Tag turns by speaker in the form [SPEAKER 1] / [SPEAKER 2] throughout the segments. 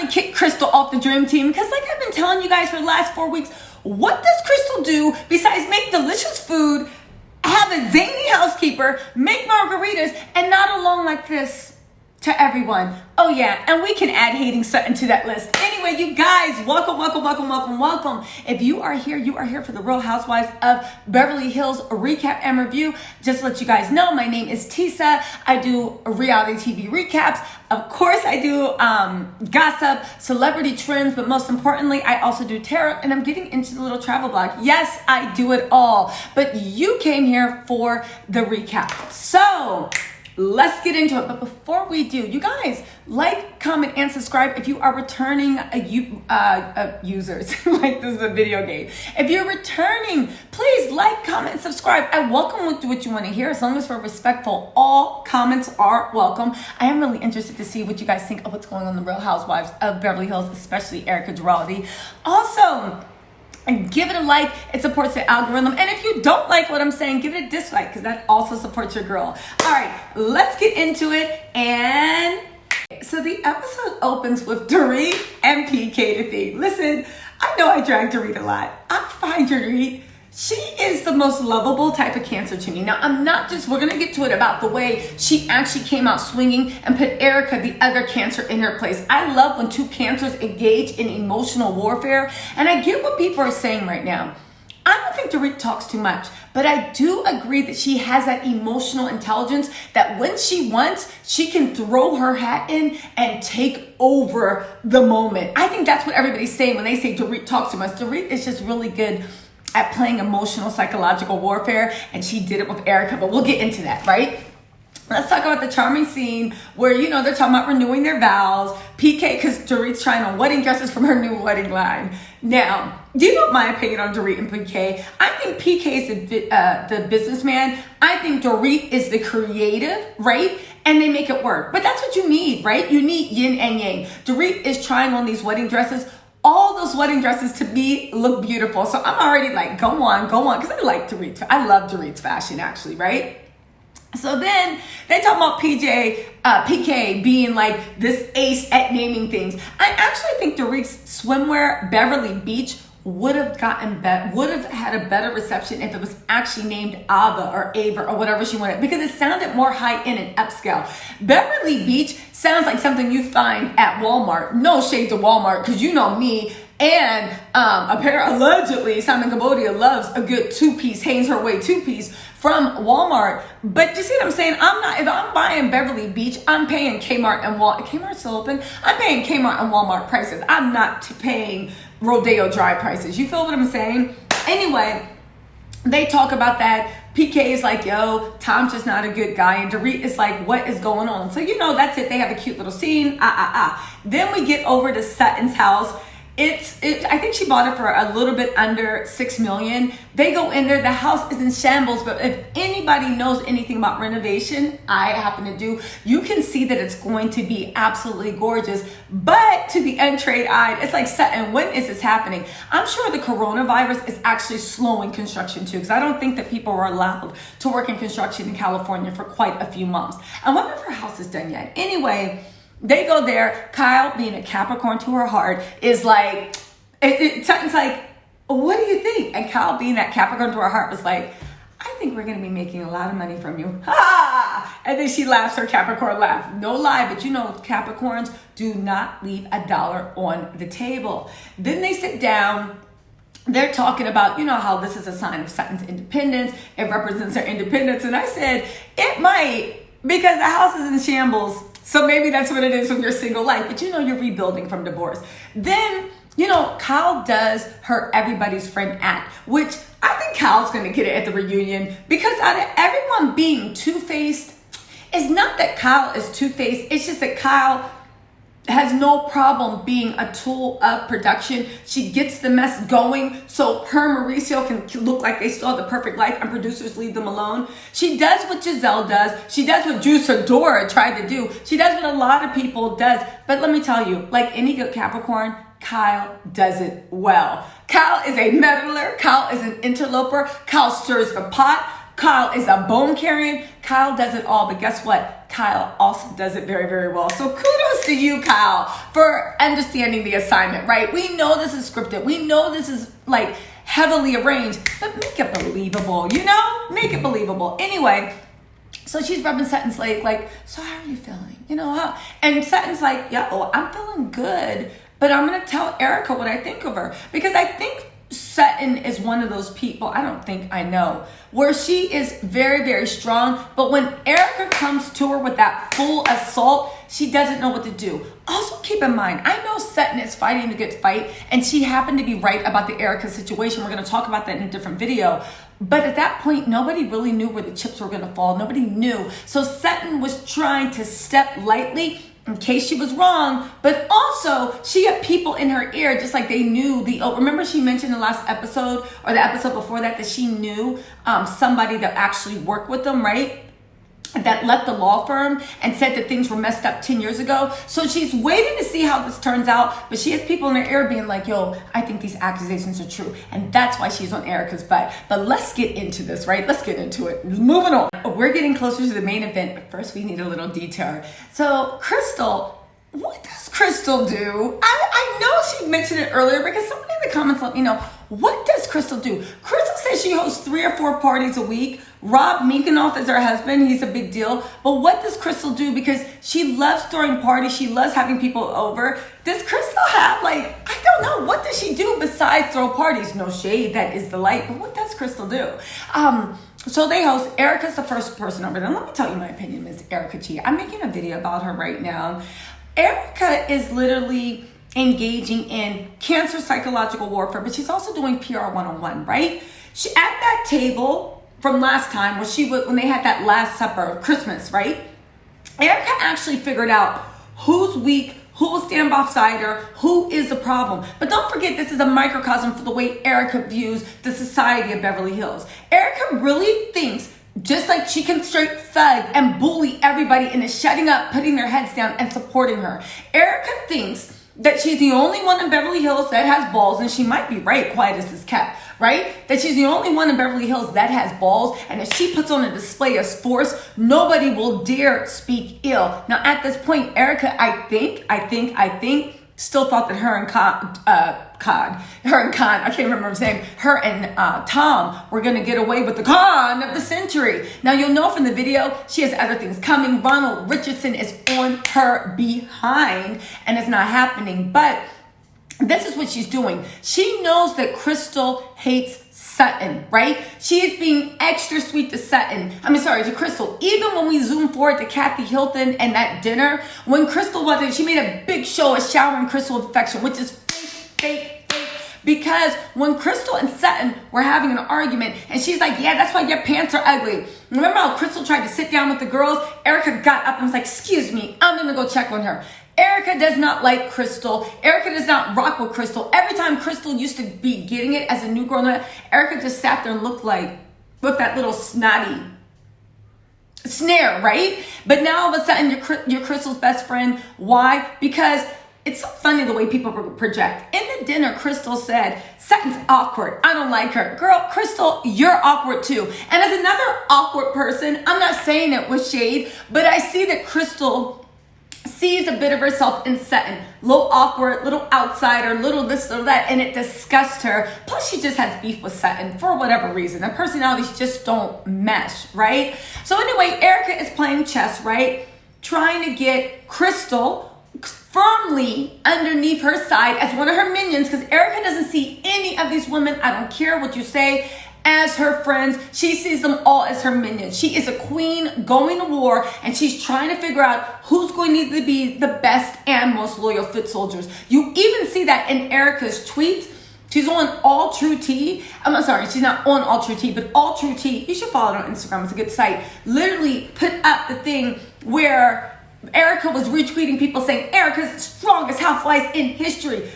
[SPEAKER 1] to kick Krystal off the dream team because like I've been telling you guys for the last 4 weeks, what does Krystal do besides make delicious food, have a zany housekeeper, make margaritas, and nod along like this to everyone? Oh yeah, and we can add hating Sutton to that list. Anyway, you guys, welcome. If you are here for the Real Housewives of Beverly Hills recap and review. Just to let you guys know, my name is Tisa. I do reality TV recaps. Of course, I do gossip, celebrity trends, but most importantly, I also do tarot, and I'm getting into the little travel blog. Yes, I do it all, but you came here for the recap. So let's get into it. But before we do, you guys, like, comment, and subscribe if you are returning users. Like this is a video game. If you're returning, please like, comment, and subscribe. I welcome what you want to hear, as long as we're respectful. All comments are welcome. I am really interested to see what you guys think of what's going on in the Real Housewives of Beverly Hills, especially Erica Giraldi. Also, and give it a like, it supports the algorithm. And if you don't like what I'm saying, give it a dislike, because that also supports your girl. All right, let's get into it. And so the episode opens with Dorit and PK to theme. Listen, I know I drag Dorit a lot. I find Dorit, she is the most lovable type of Cancer to me. Now, we're going to get to it about the way she actually came out swinging and put Erica, the other Cancer, in her place. I love when two Cancers engage in emotional warfare. And I get what people are saying right now. I don't think Dorit talks too much, but I do agree that she has that emotional intelligence that when she wants, she can throw her hat in and take over the moment. I think that's what everybody's saying when they say Dorit talks too much. Dorit is just really good at playing emotional, psychological warfare, and she did it with Erica, but we'll get into that, right? Let's talk about the charming scene where, they're talking about renewing their vows. PK, because Dorit's trying on wedding dresses from her new wedding line. Now, do you know my opinion on Dorit and PK? I think PK is the businessman. I think Dorit is the creative, right? And they make it work. But that's what you need, right? You need yin and yang. Dorit is trying on these wedding dresses. All those wedding dresses to me look beautiful. So I'm already like, go on. Because I like Dorit. I love Dorit's fashion, actually, right? So then they talk about PK being like this ace at naming things. I actually think Dorit's swimwear, Beverly Beach, would have had a better reception if it was actually named Ava or Ava or whatever she wanted, because it sounded more high end and upscale. Beverly Beach sounds like something you find at Walmart. No shade to Walmart, because you know me. And allegedly, Simon Cambodia loves a good two-piece, Hanes Her Way two-piece from Walmart. But you see what I'm saying? If I'm buying Beverly Beach, I'm paying Kmart and Walmart. Kmart's still open? I'm paying Kmart and Walmart prices. I'm not paying Rodeo Drive prices. You feel what I'm saying? Anyway, they talk about that. PK is like, yo, Tom's just not a good guy. And Dorit is like, what is going on? So, that's it. They have a cute little scene. Then we get over to Sutton's house. I think she bought it for a little bit under $6 million. They go in there, the house is in shambles, but if anybody knows anything about renovation, I happen to do, you can see that it's going to be absolutely gorgeous. But to the untrained-eyed, it's like, Sutton, when is this happening? I'm sure the coronavirus is actually slowing construction too, because I don't think that people were allowed to work in construction in California for quite a few months. I wonder if her house is done yet. Anyway, they go there. Kyle, being a Capricorn to her heart, is like, Sutton's like, what do you think? And Kyle, being that Capricorn to her heart, was like, I think we're going to be making a lot of money from you. Ha! And then she laughs her Capricorn laugh. No lie, but Capricorns do not leave a dollar on the table. Then they sit down. They're talking about, how this is a sign of Sutton's independence. It represents her independence. And I said, it might, because the house is in shambles. So maybe that's what it is with your single life. But you're rebuilding from divorce. Then, Kyle does her everybody's friend act, which I think Kyle's going to get it at the reunion. Because out of everyone being two-faced, it's not that Kyle is two-faced. It's just that Kyle has no problem being a tool of production. She gets the mess going so her and Mauricio can look like they still have the perfect life and producers leave them alone. She does what Giselle does. She does what Drew Sidora tried to do. She does what a lot of people does. But let me tell you, like any good Capricorn, Kyle does it well. Kyle is a meddler. Kyle is an interloper. Kyle stirs the pot. Kyle is a bone carrying. Kyle does it all, but guess what? Kyle also does it very, very well. So kudos to you, Kyle, for understanding the assignment, right? We know this is scripted. We know this is like heavily arranged, but make it believable, you know? Make it believable. Anyway, so she's rubbing Sutton's leg like, so how are you feeling? You know, how? And Sutton's like, yeah, oh, I'm feeling good, but I'm going to tell Erica what I think of her. Because I think Sutton is one of those people, I don't think I know, where she is very, very strong. But when Erica comes to her with that full assault, she doesn't know what to do. Also keep in mind, I know Sutton is fighting the good fight, and she happened to be right about the Erica situation. We're going to talk about that in a different video. But at that point, nobody really knew where the chips were going to fall. Nobody knew. So Sutton was trying to step lightly in case she was wrong, but also she had people in her ear just like they knew remember she mentioned in the last episode or the episode before that she knew somebody that actually worked with them, right? That left the law firm and said that things were messed up 10 years ago. So she's waiting to see how this turns out, but she has people in her ear being like, yo, I think these accusations are true. And that's why she's on Erica's butt. But let's get into this, right? Let's get into it. Moving on. We're getting closer to the main event, but first we need a little detour. So Krystal, what does Krystal do? I know she mentioned it earlier because somebody in the comments let me know, what does Krystal do? Krystal says she hosts 3 or 4 parties a week. Rob Meekinoff is her husband. He's a big deal. But what does Krystal do? Because she loves throwing parties. She loves having people over. Does Krystal have, I don't know. What does she do besides throw parties? No shade. That is the light. But what does Krystal do? So they host. Erica's the first person over there. Let me tell you my opinion, Miss Erica G. I'm making a video about her right now. Erica is literally engaging in cancer psychological warfare, but she's also doing PR 101, right? She at that table from last time when they had that last supper, Christmas, right? Erica actually figured out who's weak, who will stand beside her, who is the problem. But don't forget, this is a microcosm for the way Erica views the society of Beverly Hills. Erica really thinks just like she can straight thug and bully everybody and is shutting up, putting their heads down and supporting her. Erica thinks that she's the only one in Beverly Hills that has balls, and she might be right, quiet as is kept, right? That she's the only one in Beverly Hills that has balls, and if she puts on a display of force, nobody will dare speak ill. Now, at this point, Erica, I think, still thought that her and Tom were going to get away with the con of the century. Now, you'll know from the video, she has other things coming. Ronald Richardson is on her behind, and it's not happening. But this is what she's doing. She knows that Krystal hates Sutton, right? She is being extra sweet to Krystal. Even when we zoom forward to Kathy Hilton and that dinner, when Krystal was there, she made a big show of showering Krystal affection, which is fake. Because when Krystal and Sutton were having an argument, and she's like, yeah, that's why your pants are ugly. Remember how Krystal tried to sit down with the girls? Erica got up and was like, excuse me, I'm going to go check on her. Erica does not like Krystal. Erica does not rock with Krystal. Every time Krystal used to be getting it as a new girl, Erica just sat there and looked like, with that little snotty snare, right? But now all of a sudden, you're Krystal's best friend. Why? Because it's so funny the way people project. In the dinner, Krystal said, Sutton's awkward. I don't like her. Girl, Krystal, you're awkward too. And as another awkward person, I'm not saying it with shade, but I see that Krystal sees a bit of herself in Sutton. Little awkward, little outsider, little this, little that, and it disgusts her. Plus, she just has beef with Sutton for whatever reason. Their personalities just don't mesh, right? So anyway, Erica is playing chess, right? Trying to get Krystal firmly underneath her side as one of her minions, because Erica doesn't see any of these women, I don't care what you say, as her friends. She sees them all as her minions. She is a queen going to war, and she's trying to figure out who's going to need to be the best and most loyal foot soldiers. You even see that in Erica's tweets. She's on All True Tea. I'm sorry, she's not on All True Tea, but All True Tea, you should follow it on Instagram. It's a good site. Literally put up the thing where Erica was retweeting people saying Erica's the strongest housewife in history.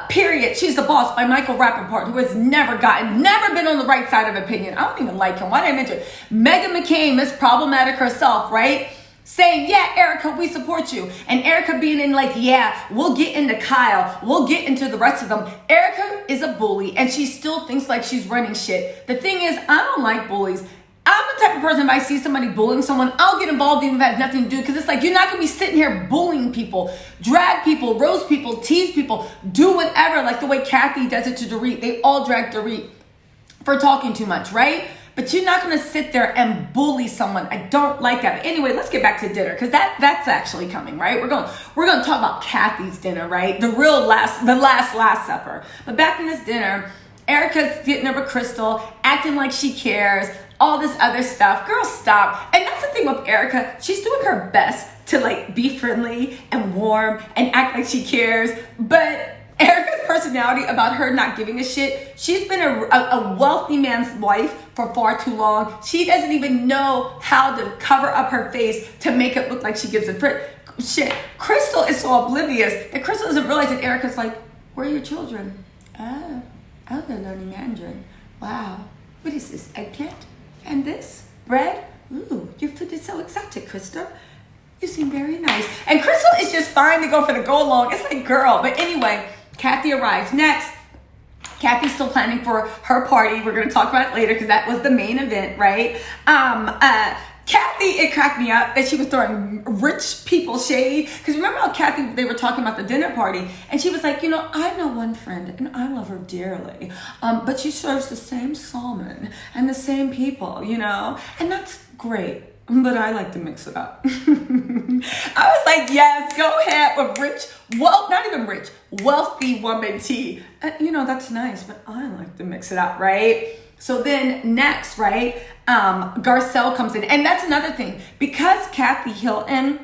[SPEAKER 1] Period. She's the boss by Michael Rappaport, who has never been on the right side of opinion. I don't even like him. Why did I mention it? Meghan McCain is problematic herself, right? Saying, yeah, Erica, we support you. And Erica being in yeah, we'll get into Kyle. We'll get into the rest of them. Erica is a bully, and she still thinks like she's running shit. The thing is, I don't like bullies. I'm the type of person, if I see somebody bullying someone, I'll get involved even if it has nothing to do, because it's like, you're not going to be sitting here bullying people, drag people, roast people, tease people, do whatever, like the way Kathy does it to Dorit. They all drag Dorit for talking too much, right? But you're not going to sit there and bully someone. I don't like that. But anyway, let's get back to dinner, because that's actually coming, right? We're going to talk about Kathy's dinner, right? The last supper. But back in this dinner, Erica's getting over Krystal, acting like she cares, all this other stuff. Girl, stop. And that's the thing with Erica. She's doing her best to like be friendly and warm and act like she cares. But Erica's personality about her not giving a shit. She's been a wealthy man's wife for far too long. She doesn't even know how to cover up her face to make it look like she gives a shit. Krystal is so oblivious that Krystal doesn't realize that Erica's like, where are your children? Oh, they're learning Mandarin. Wow. What is this? Eggplant? And this? Bread? Ooh, your food is so exotic, Krystal. You seem very nice. And Krystal is just fine to go for the go along. It's like, girl. But anyway, Kathy arrives next. Kathy's still planning for her party. We're going to talk about it later because that was the main event, right? Kathy, it cracked me up that she was throwing rich people shade. Because remember how Kathy, they were talking about the dinner party. And she was like, I know one friend and I love her dearly. But she serves the same salmon and the same people, And that's great. But I like to mix it up. I was like, yes, go ahead with rich, well, not even rich, wealthy woman tea. That's nice, but I like to mix it up, right? So then next, right, Garcelle comes in. And that's another thing. Because Kathy Hilton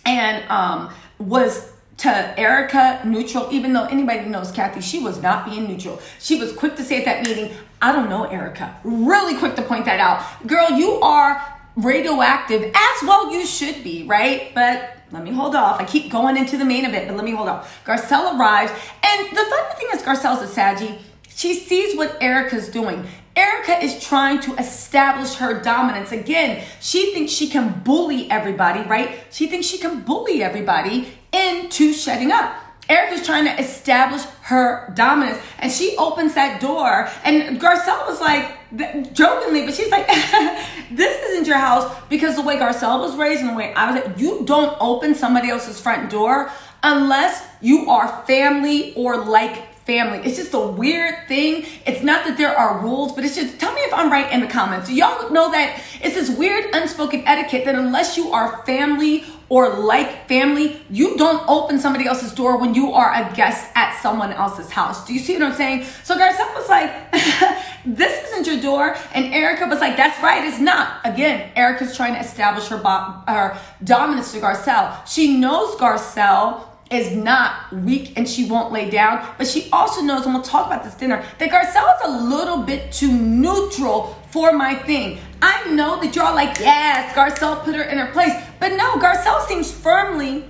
[SPEAKER 1] and was to Erica neutral, even though anybody knows Kathy, she was not being neutral. She was quick to say at that meeting, I don't know Erica. Really quick to point that out. Girl, you are radioactive, as well you should be, right? But let me hold off. I keep going into the main event, but let me hold off. Garcelle arrives, and the funny thing is Garcelle's a Saggy. She sees what Erica's doing. Erica is trying to establish her dominance. Again, she thinks she can bully everybody, right? She thinks she can bully everybody into shutting up. Erica's trying to establish her dominance, and she opens that door, and Garcelle was like, jokingly, but she's like, this isn't your house, because the way Garcelle was raised and the way I was, you don't open somebody else's front door unless you are family or like family. It's just a weird thing. It's not that there are rules, but it's just, tell me if I'm right in the comments. Do y'all know that it's this weird unspoken etiquette that unless you are family or like family, you don't open somebody else's door when you are a guest at someone else's house. Do you see what I'm saying? So Garcelle was like, this isn't your door. And Erica was like, that's right, it's not. Again, Erica's trying to establish her dominance to Garcelle. She knows Garcelle is not weak and she won't lay down, but she also knows, and we'll talk about this dinner, that Garcelle is a little bit too neutral for my thing. I know that y'all like, yes, Garcelle put her in her place, but no, Garcelle seems firmly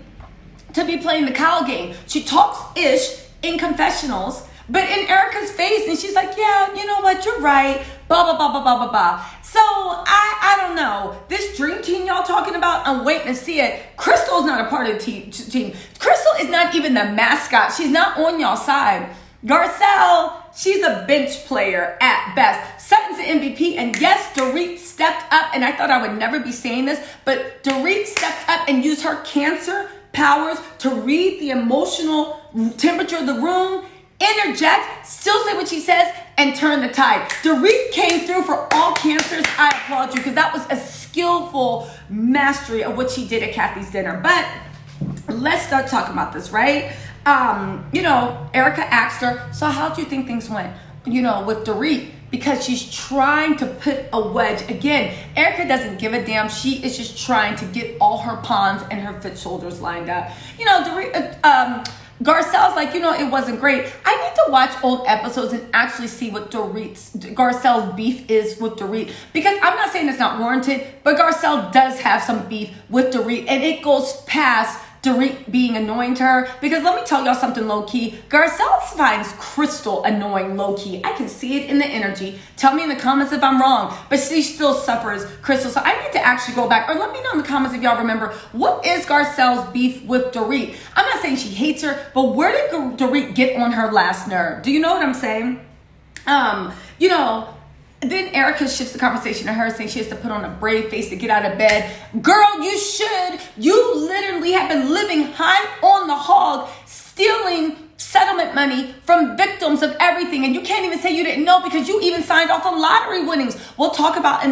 [SPEAKER 1] to be playing the cow game. She talks ish in confessionals, but in Erica's face, and she's like, yeah, you know what, you're right, blah, blah, blah, blah, blah, blah, blah. So, I don't know. This dream team y'all talking about, I'm waiting to see it. Krystal is not a part of the team. Krystal is not even the mascot. She's not on y'all's side. Garcelle, she's a bench player at best. Sutton's the MVP, and yes, Dorit stepped up, and I thought I would never be saying this, but Dorit stepped up and used her cancer powers to read the emotional temperature of the room, interject, still say what she says, and turn the tide. Dorit came through for all cancers. I applaud you, because that was a skillful mastery of what she did at Kathy's dinner. But let's start talking about this, right? Erica asked her, so how do you think things went, with Dorit? Because she's trying to put a wedge. Again, Erica doesn't give a damn. She is just trying to get all her pawns and her foot shoulders lined up. Dorit, Garcelle's like, it wasn't great. I need to watch old episodes and actually see what Garcelle's beef is with Dorit. Because I'm not saying it's not warranted, but Garcelle does have some beef with Dorit, and it goes past Dorit being annoying to her. Because let me tell y'all something low-key. Garcelle finds Krystal annoying low-key. I can see it in the energy. Tell me in the comments if I'm wrong. But she still suffers Krystal. So I need to actually go back. Or let me know in the comments if y'all remember. What is Garcelle's beef with Dorit? I'm not saying she hates her, but where did Dorit get on her last nerve? Do you know what I'm saying? then Erica shifts the conversation to her, saying she has to put on a brave face to get out of bed. Girl, you should. You literally have been living high on the hog, stealing settlement money from victims of everything, and you can't even say you didn't know because you even signed off on lottery winnings. We'll talk about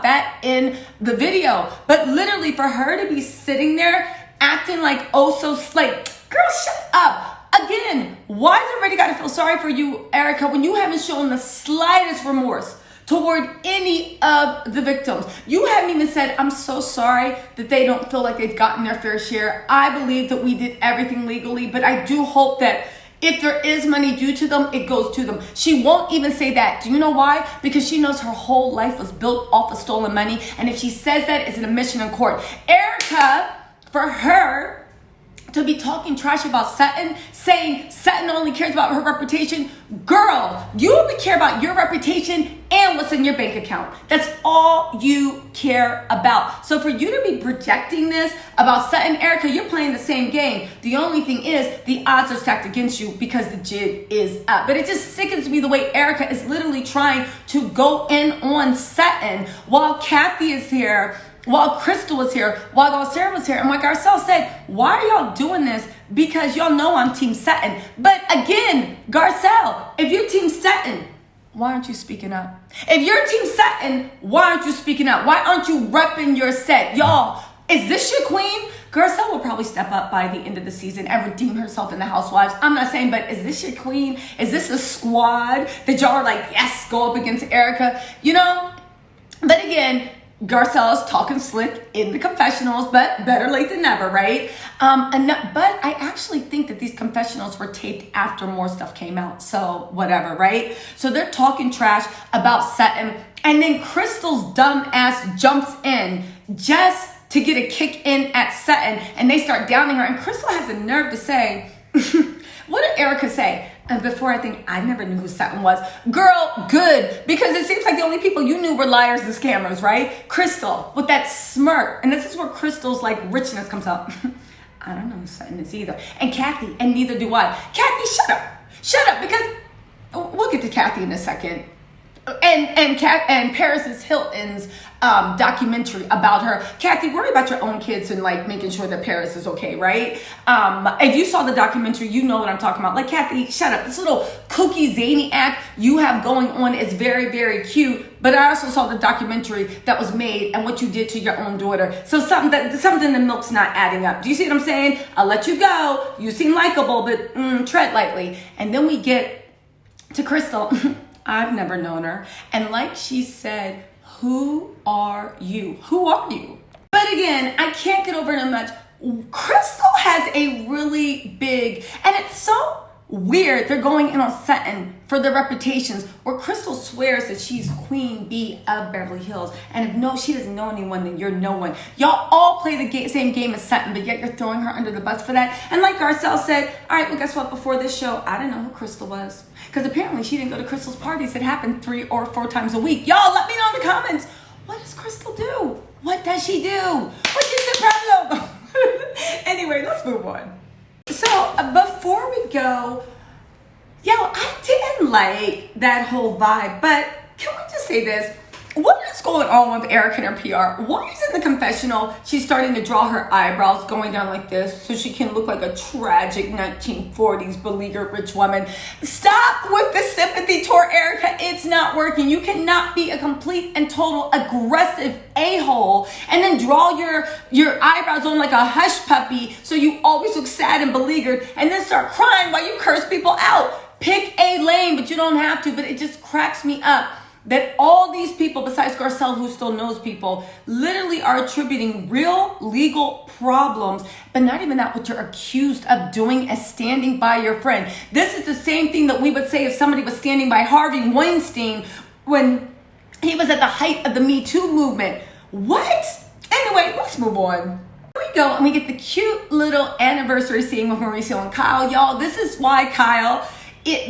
[SPEAKER 1] that in the video. But literally, for her to be sitting there acting like oh so slate, girl, shut up. Again, why does everybody got to feel sorry for you, Erica, when you haven't shown the slightest remorse toward any of the victims? You haven't even said, I'm so sorry that they don't feel like they've gotten their fair share. I believe that we did everything legally, but I do hope that if there is money due to them, it goes to them. She won't even say that. Do you know why? Because she knows her whole life was built off of stolen money. And if she says that, it's an admission in court. Erica, for her to be talking trash about Sutton, saying Sutton only cares about her reputation. Girl, you only care about your reputation and what's in your bank account. That's all you care about. So for you to be projecting this about Sutton, Erica, you're playing the same game. The only thing is the odds are stacked against you because the jig is up. But it just sickens me the way Erica is literally trying to go in on Sutton while Kathy is here, while Krystal was here, while Garcelle was here, and like Garcelle said, why are y'all doing this? Because y'all know I'm Team Sutton. But again, Garcelle, if you're Team Sutton, why aren't you speaking up? If you're Team Sutton, why aren't you speaking up? Why aren't you repping your set? Y'all, is this your queen? Garcelle will probably step up by the end of the season and redeem herself in the Housewives. I'm not saying, but is this your queen? Is this a squad that y'all are like, yes, go up against Erica? You know? But again, Garcelle's talking slick in the confessionals, but better late than never, right? But I actually think that these confessionals were taped after more stuff came out. So whatever, right? So they're talking trash about Sutton. And then Krystal's dumb ass jumps in just to get a kick in at Sutton. And they start downing her. And Krystal has the nerve to say, what did Erica say? And before, I think I never knew who Sutton was. Girl, good. Because it seems like the only people you knew were liars and scammers, right? Krystal, with that smirk. And this is where Krystal's like richness comes up. I don't know who Sutton is either. And Kathy, and neither do I. Kathy, shut up. Shut up, because we'll get to Kathy in a second. And Paris's Hilton's documentary about her. Kathy, worry about your own kids and like making sure that Paris is okay, right? If you saw the documentary, you know what I'm talking about. Like, Kathy, shut up. This little kooky zany act you have going on is very, very cute. But I also saw the documentary that was made and what you did to your own daughter. So something in the milk's not adding up. Do you see what I'm saying? I'll let you go. You seem likable, but tread lightly. And then we get to Krystal. I've never known her. And like she said, who are you? Who are you? But again, I can't get over it much. Krystal has a really big, and it's so weird, they're going in on Sutton for their reputations, where Krystal swears that she's Queen Bee of Beverly Hills. And if no, she doesn't know anyone, then you're no one. Y'all all play the same game as Sutton, but yet you're throwing her under the bus for that. And like Garcelle said, all right, well, guess what? Before this show, I didn't know who Krystal was. Because apparently she didn't go to Krystal's parties that happen 3 or 4 times a week. Y'all, let me know in the comments. What does Krystal do? What does she do? What is the problem? Anyway, let's move on. So before we go, I didn't like that whole vibe, but can we just say this? What is going on with Erica and her PR? Why is in the confessional she's starting to draw her eyebrows going down like this so she can look like a tragic 1940s beleaguered rich woman? Stop with the sympathy toward Erica. It's not working. You cannot be a complete and total aggressive a-hole and then draw your eyebrows on like a hush puppy so you always look sad and beleaguered and then start crying while you curse people out. Pick a lane, but you don't have to. But it just cracks me up that all these people, besides Garcelle, who still knows people, literally are attributing real legal problems, but not even that what you're accused of doing as standing by your friend. This is the same thing that we would say if somebody was standing by Harvey Weinstein when he was at the height of the Me Too movement. What? Anyway, let's move on. Here we go, and we get the cute little anniversary scene with Mauricio and Kyle. Y'all, this is why Kyle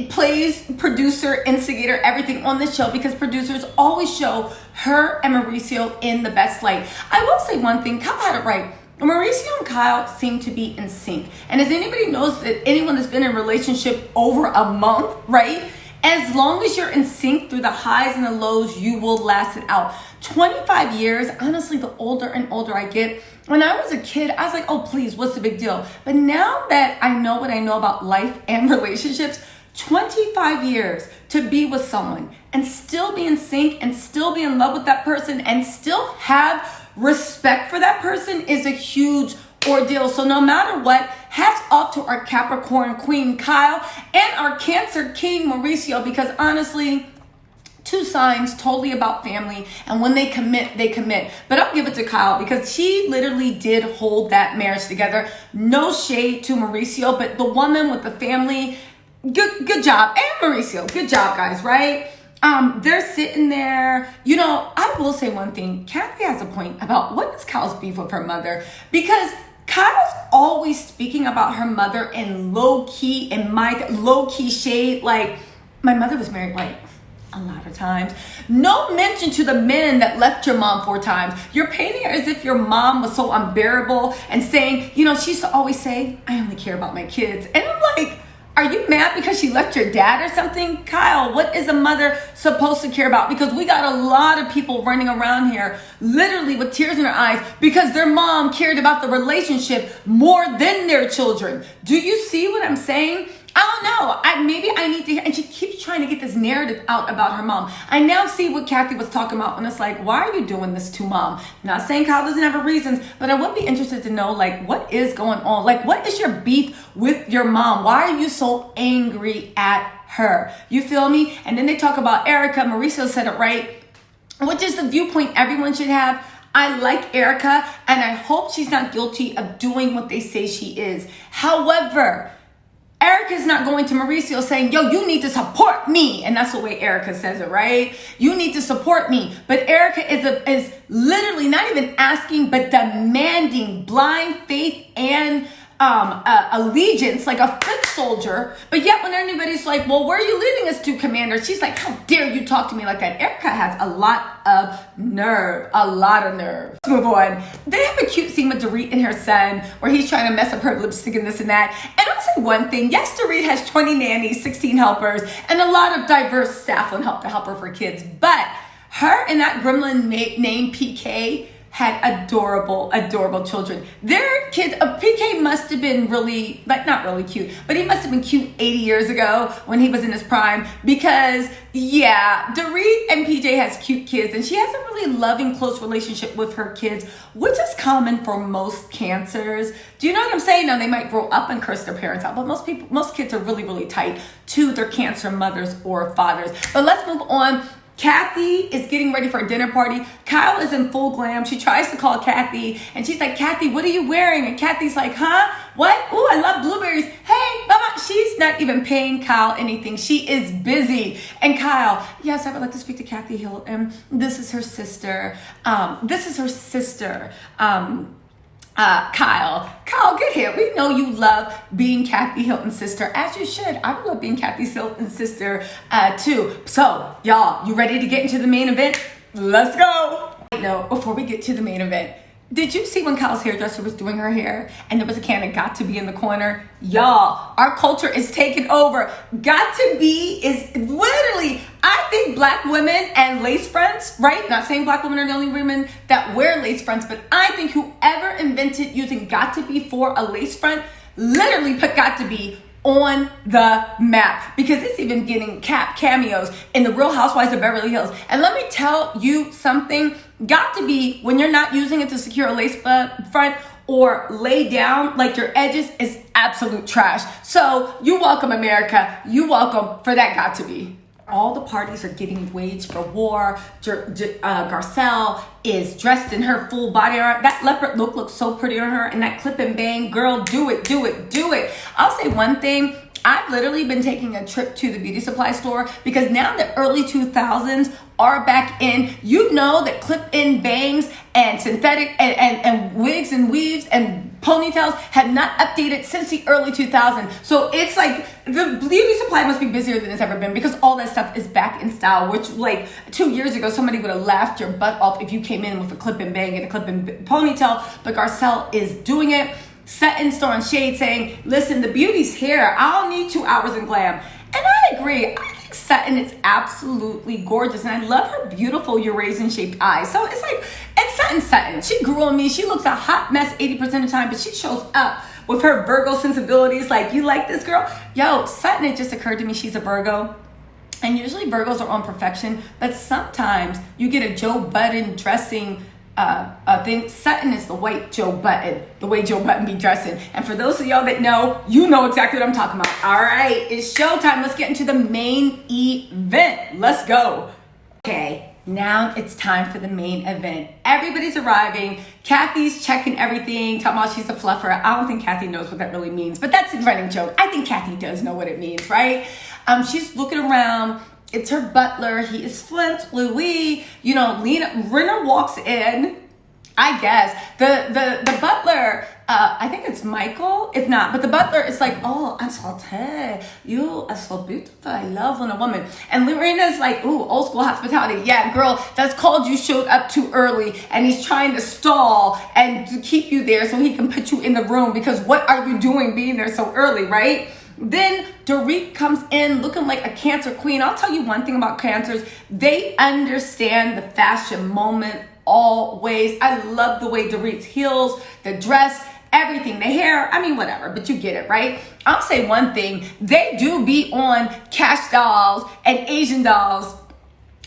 [SPEAKER 1] plays producer, instigator, everything on this show, because producers always show her and Mauricio in the best light. I will say one thing, Kyle had it right. Mauricio and Kyle seem to be in sync. And as anybody knows, that anyone that's been in a relationship over a month, right? As long as you're in sync through the highs and the lows, you will last it out. 25 years, honestly, the older and older I get, when I was a kid, I was like, oh, please, what's the big deal? But now that I know what I know about life and relationships, 25 years to be with someone and still be in sync and still be in love with that person and still have respect for that person is a huge ordeal. So no matter what, hats off to our Capricorn Queen Kyle and our Cancer King Mauricio, because honestly, two signs totally about family, and when they commit, they commit. But I'll give it to Kyle because she literally did hold that marriage together. No shade to Mauricio, but the woman with the family, good job. And Mauricio, good job, guys, right? They're sitting there. You know, I will say one thing. Kathy has a point about what is Kyle's beef with her mother, because Kyle's always speaking about her mother in low-key, in my low-key shade. Like, my mother was married like a lot of times. No mention to the men that left your mom 4 times. You're painting her as if your mom was so unbearable and saying, you know, she used to always say, I only care about my kids. And I'm like, are you mad because she left your dad or something? Kyle, what is a mother supposed to care about? Because we got a lot of people running around here literally with tears in their eyes because their mom cared about the relationship more than their children. Do you see what I'm saying? I don't know. Maybe I need to hear. And she keeps trying to get this narrative out about her mom. I now see what Kathy was talking about. And it's like, why are you doing this to mom? Not saying Kyle doesn't have her reasons, but I would be interested to know, like, what is going on? Like, what is your beef with your mom? Why are you so angry at her? You feel me? And then they talk about Erica. Mauricio said it right, which is the viewpoint everyone should have. I like Erica, and I hope she's not guilty of doing what they say she is. However, Erica's not going to Mauricio saying, yo, you need to support me. And that's the way Erica says it, right? You need to support me. But Erica is literally not even asking, but demanding blind faith and allegiance, like a foot soldier. But yet when anybody's like, well, where are you leading us to, Commander? She's like, how dare you talk to me like that? Erica has a lot of nerve. Let's move on. They have a cute scene with Dorit and her son where he's trying to mess up her lipstick and this and that. And I'll say one thing. Yes, Dorit has 20 nannies, 16 helpers, and a lot of diverse staff on help to help her for kids. But her and that gremlin named PK had adorable children. Their kids, PK must have been really, like, not really cute, but he must have been cute 80 years ago when he was in his prime, because yeah, Dorit and PJ has cute kids, and she has a really loving, close relationship with her kids, which is common for most cancers. Do you know what I'm saying? Now, they might grow up and curse their parents out, but most kids are really, really tight to their cancer mothers or fathers. But let's move on. Kathy is getting ready for a dinner party. Kyle is in full glam. She tries to call Kathy, and she's like, Kathy, what are you wearing? And Kathy's like, huh? What? Ooh, I love blueberries. Hey, mama. She's not even paying Kyle anything. She is busy. And Kyle, yes, I would like to speak to Kathy Hilton. This is her sister. Kyle, get here. We know you love being Kathy Hilton's sister, as you should. I would love being Kathy Hilton's sister too. So, y'all, you ready to get into the main event? Let's go. No, before we get to the main event, did you see when Kyle's hairdresser was doing her hair and there was a can of Got To Be in the corner? Y'all, our culture is taking over. Got To Be is literally, I think black women and lace fronts, right? Not saying black women are the only women that wear lace fronts, but I think whoever invented using Got To Be for a lace front literally put Got To Be on the map, because it's even getting cameos in the Real Housewives of Beverly Hills. And let me tell you something, Got To Be, when you're not using it to secure a lace front or lay down like your edges, is absolute trash. So you welcome, America. You welcome for that Got To Be. All the parties are getting waged for war. Garcelle is dressed in her full body art. That leopard look looks so pretty on her, and that clip and bang, girl, do it. I'll say one thing. I've literally been taking a trip to the beauty supply store, because now the early 2000s are back in. You know that clip-in bangs and synthetic and wigs and weaves and ponytails have not updated since the early 2000s. So it's like the beauty supply must be busier than it's ever been, because all that stuff is back in style, which like 2 years ago, somebody would have laughed your butt off if you came in with a clip and bang and a clip and ponytail, but Garcelle is doing it. Sutton's throwing shade saying, listen, the beauty's here. I'll need 2 hours in glam. And I agree. I think think Sutton is absolutely gorgeous, and I love her beautiful Eurasian-shaped eyes. So it's like, and Sutton, she grew on me. She looks a hot mess 80% of the time, but she shows up with her Virgo sensibilities. Like, you like this girl? Yo, Sutton, it just occurred to me she's a Virgo. And usually Virgos are on perfection, but sometimes you get a Joe Budden dressing thing. Sutton is the white Joe Budden, the way Joe Budden be dressing. And for those of y'all that know, you know exactly what I'm talking about. All right, it's showtime. Let's get into the main event. Let's go. Okay, now it's time for the main event. Everybody's arriving. Kathy's checking everything, talking about she's a fluffer. I don't think Kathy knows what that really means, but that's a running joke. I think Kathy does know what it means, right? She's looking around. It's her butler. He is Flint, Louis. You know, Renner walks in. I guess the butler. I think it's Michael. If not, but the butler is like, oh, enchanté. You are so beautiful. I love when a woman. And Lorena's like, ooh, old school hospitality. Yeah, girl, that's called you showed up too early, and he's trying to stall and to keep you there so he can put you in the room, because what are you doing being there so early, right? Then Dorit comes in looking like a Cancer queen. I'll tell you one thing about Cancers. They understand the fashion moment always. I love the way Dorit's heels, the dress, everything, the hair. I mean, whatever, but you get it, right? I'll say one thing. They do be on Cash Dolls and Asian Dolls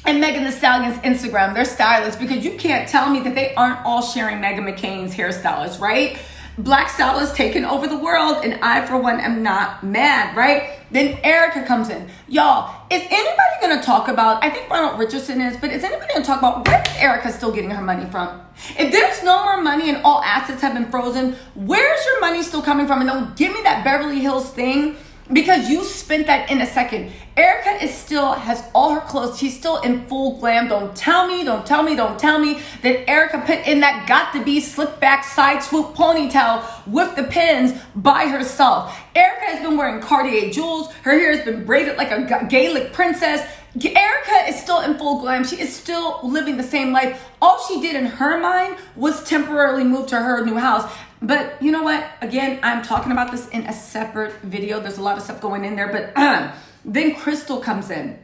[SPEAKER 1] and Megan Thee Stallion's Instagram. They're stylists, because you can't tell me that they aren't all sharing Meghan McCain's hairstylist, right? Black stylists taking over the world, and I, for one, am not mad, right? Then Erica comes in. Y'all, is anybody going to talk about, I think Ronald Richardson is, but is anybody going to talk about where is Erica still getting her money from? If there's no more money and all assets have been frozen, where's your money still coming from? And don't give me that Beverly Hills thing, because you spent that in a second. Erica is still, has all her clothes. She's still in full glam. Don't tell me that Erica put in that got to be slick back side swoop ponytail with the pins by herself. Erica has been wearing Cartier jewels. Her hair has been braided like a Gaelic princess. Erica is still in full glam. She is still living the same life. All she did in her mind was temporarily move to her new house. But you know what? Again, I'm talking about this in a separate video. There's a lot of stuff going in there. But then Krystal comes in.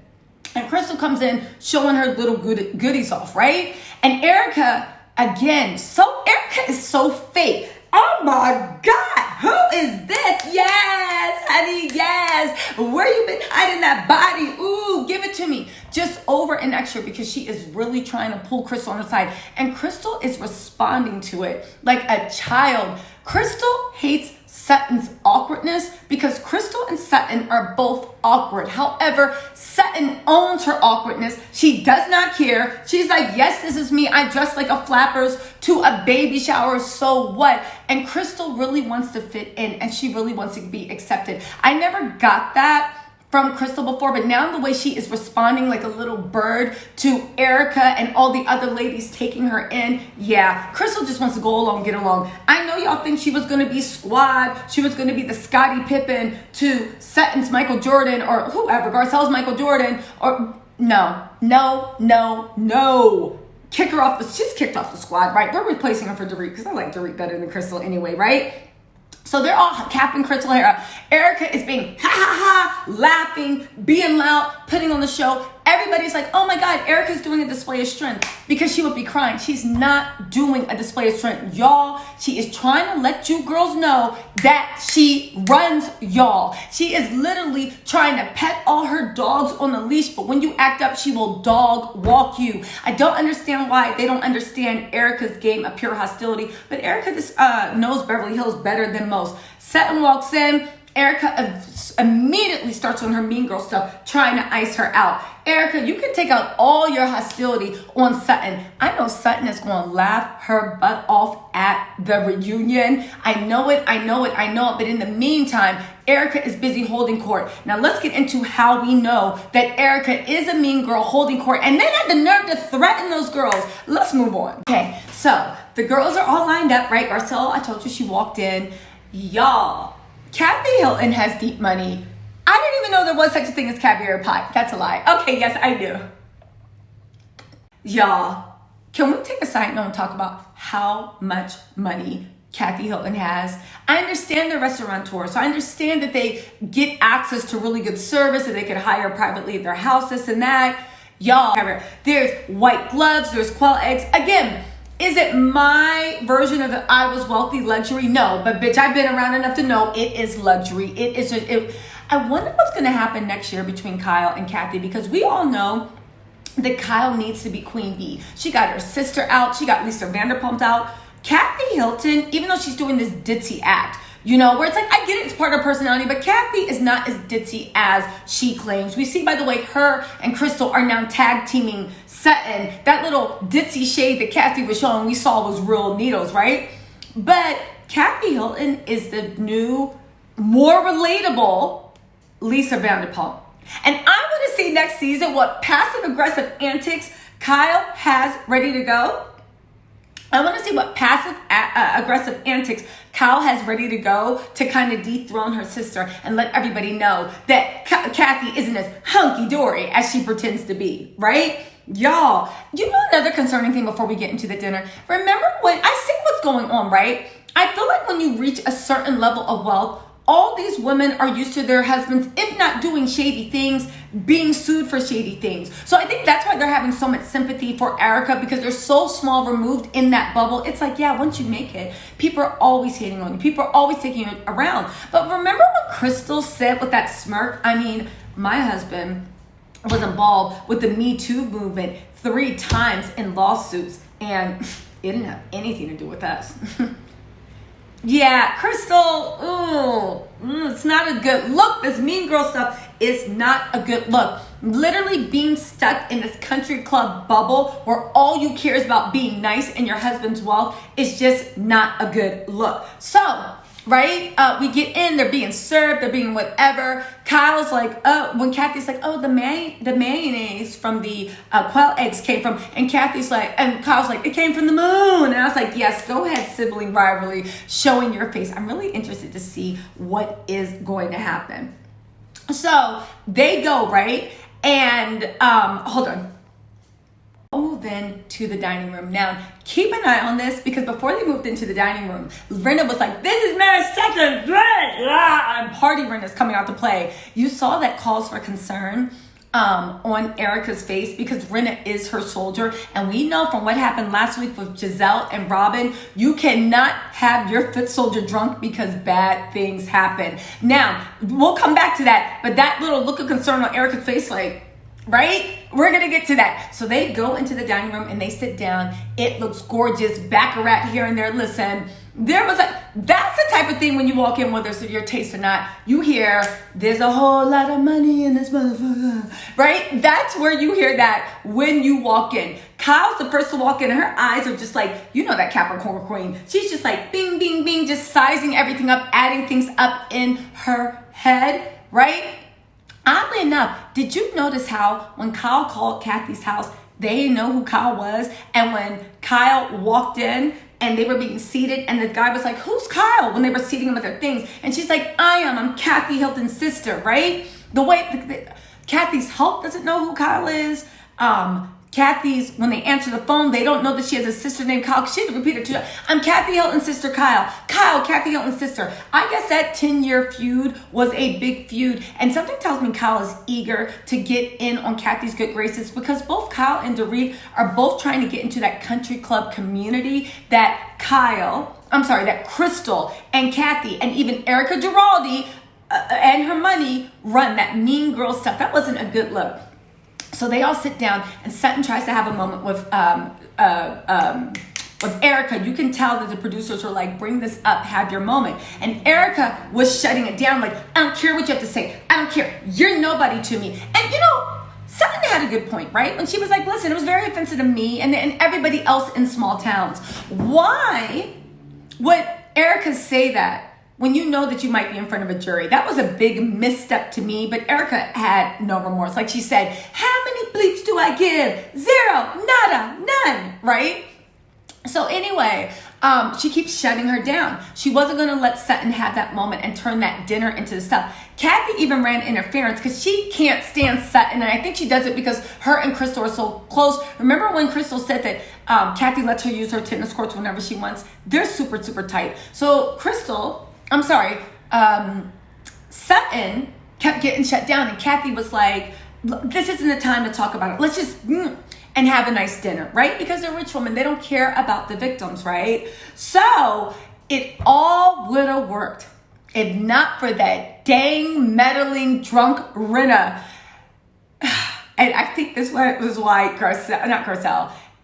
[SPEAKER 1] And Krystal comes in showing her little goodies off, right? And Erica, again, Erica is so fake. Oh my God, who is this? Yes, honey, yes. Where you been hiding that body? Ooh, give it to me. Just over and extra, because she is really trying to pull Krystal on her side. And Krystal is responding to it like a child. Krystal hates Sutton's awkwardness, because Krystal and Sutton are both awkward. However, Sutton owns her awkwardness. She does not care. She's like, yes, this is me. I dress like a flappers to a baby shower. So what? And Krystal really wants to fit in, and she really wants to be accepted. I never got that from Krystal before, but now the way she is responding like a little bird to Erica and all the other ladies taking her in, yeah, Krystal just wants to go along, get along. I know y'all think she was going to be squad, she was going to be the Scottie Pippen to Sutton's Michael Jordan, or whoever, Garcelle's Michael Jordan, or no. Kick her off, she's kicked off the squad, right? They're replacing her for Dorit, because I like Dorit better than Krystal anyway, right? So they're all capping Krystal hair up. Erica is being laughing, being loud, putting on the show. Everybody's like, oh my God, Erica's doing a display of strength, because she would be crying. She's not doing a display of strength. Y'all, she is trying to let you girls know that she runs y'all. She is literally trying to pet all her dogs on the leash, but when you act up, she will dog walk you. I don't understand why they don't understand Erica's game of pure hostility, but Erica just knows Beverly Hills better than most. Sutton walks in. Erica immediately starts on her mean girl stuff, trying to ice her out. Erica, you can take out all your hostility on Sutton. I know Sutton is going to laugh her butt off at the reunion. I know it. But in the meantime, Erica is busy holding court. Now let's get into how we know that Erica is a mean girl holding court, and then had the nerve to threaten those girls. Let's move on. Okay, so the girls are all lined up, right? Garcelle, I told you she walked in. Y'all, Kathy Hilton has deep money. I didn't even know there was such a thing as caviar pie. That's a lie. Okay, yes, I do. Y'all, can we take a side note and talk about how much money Kathy Hilton has. I understand they're restaurateurs, so I understand that they get access to really good service, that they could hire privately at their house, this and that. Y'all, there's white gloves, there's quail eggs. Again, is it my version of the I was wealthy luxury? No, but bitch, I've been around enough to know it is luxury. I wonder what's going to happen next year between Kyle and Kathy, because we all know that Kyle needs to be queen bee. She got her sister out. She got Lisa Vanderpump out. Kathy Hilton, even though she's doing this ditzy act, you know, where it's like, I get it, it's part of her personality, but Kathy is not as ditzy as she claims. We see, by the way, her and Krystal are now tag teaming Sutton. That little ditzy shade that Kathy was showing, we saw was real needles, right? But Kathy Hilton is the new, more relatable Lisa Vanderpump. And I want to see next season what passive-aggressive antics Kyle has ready to go. I want to see what passive-aggressive antics Kyle has ready to go to kind of dethrone her sister and let everybody know that Kathy isn't as hunky-dory as she pretends to be, right? Y'all, you know another concerning thing before we get into the dinner? Remember when I see what's going on, right? I feel like when you reach a certain level of wealth, all these women are used to their husbands, if not doing shady things, being sued for shady things. So I think that's why they're having so much sympathy for Erica, because they're so small removed in that bubble. It's like, yeah, once you make it, people are always hating on you. People are always taking you around. But remember what Krystal said with that smirk? I mean, my husband was involved with the Me Too movement 3 times in lawsuits, and it didn't have anything to do with us. Yeah, Krystal, it's not a good look. This mean girl stuff is not a good look. Literally being stuck in this country club bubble where all you care is about being nice and your husband's wealth is just not a good look. So, right, we get in, they're being served, they're being whatever. Kyle's like, when Kathy's like, the mayonnaise from the quail eggs came from, and Kathy's like, and Kyle's like, it came from the moon. And I was like, yes, go ahead, sibling rivalry, showing your face. I'm really interested to see what is going to happen. So they go, right? And hold on. Move in to the dining room. Now, keep an eye on this, because before they moved into the dining room, Rinna was like, this is my second drink, and party Rinna's coming out to play. You saw that cause for concern on Erica's face, because Rinna is her soldier, and we know from what happened last week with Giselle and Robin, you cannot have your foot soldier drunk because bad things happen. Now, we'll come back to that, but that little look of concern on Erica's face, like, right? We're going to get to that. So they go into the dining room and they sit down. It looks gorgeous. Baccarat here and there. Listen, that's the type of thing when you walk in, whether it's your taste or not, you hear, there's a whole lot of money in this motherfucker, right? That's where you hear that when you walk in. Kyle's the first to walk in, and her eyes are just like, you know that Capricorn queen. She's just like, bing, bing, bing, just sizing everything up, adding things up in her head, right? Oddly enough, did you notice how when Kyle called Kathy's house, they didn't know who Kyle was? And when Kyle walked in and they were being seated, and the guy was like, who's Kyle? When they were seating him with their things. And she's like, I'm Kathy Hilton's sister, right? The way Kathy's help doesn't know who Kyle is. Kathy's, when they answer the phone, they don't know that she has a sister named Kyle. She had to repeat it to her. I'm Kathy Hilton's sister, Kyle. Kyle, Kathy Hilton's sister. I guess that 10-year feud was a big feud. And something tells me Kyle is eager to get in on Kathy's good graces, because both Kyle and Dorit are both trying to get into that country club community that Krystal and Kathy and even Erica Giraldi and her money run, that mean girl stuff. That wasn't a good look. So they all sit down, and Sutton tries to have a moment with Erica. You can tell that the producers were like, bring this up, have your moment. And Erica was shutting it down, like, I don't care what you have to say. I don't care. You're nobody to me. And you know, Sutton had a good point, right? When she was like, listen, it was very offensive to me and everybody else in small towns. Why would Erica say that when you know that you might be in front of a jury? That was a big misstep to me, but Erica had no remorse. Like she said, how many bleeps do I give? 0, nada, none, right? So anyway, she keeps shutting her down. She wasn't going to let Sutton have that moment and turn that dinner into the stuff. Kathy even ran interference because she can't stand Sutton, and I think she does it because her and Krystal are so close. Remember when Krystal said that Kathy lets her use her tennis courts whenever she wants. They're super, super tight. So Sutton kept getting shut down, and Kathy was like, this isn't the time to talk about it. Let's just and have a nice dinner, right? Because they're rich women. They don't care about the victims, right? So it all would have worked if not for that dang meddling drunk Rinna. And I think this was why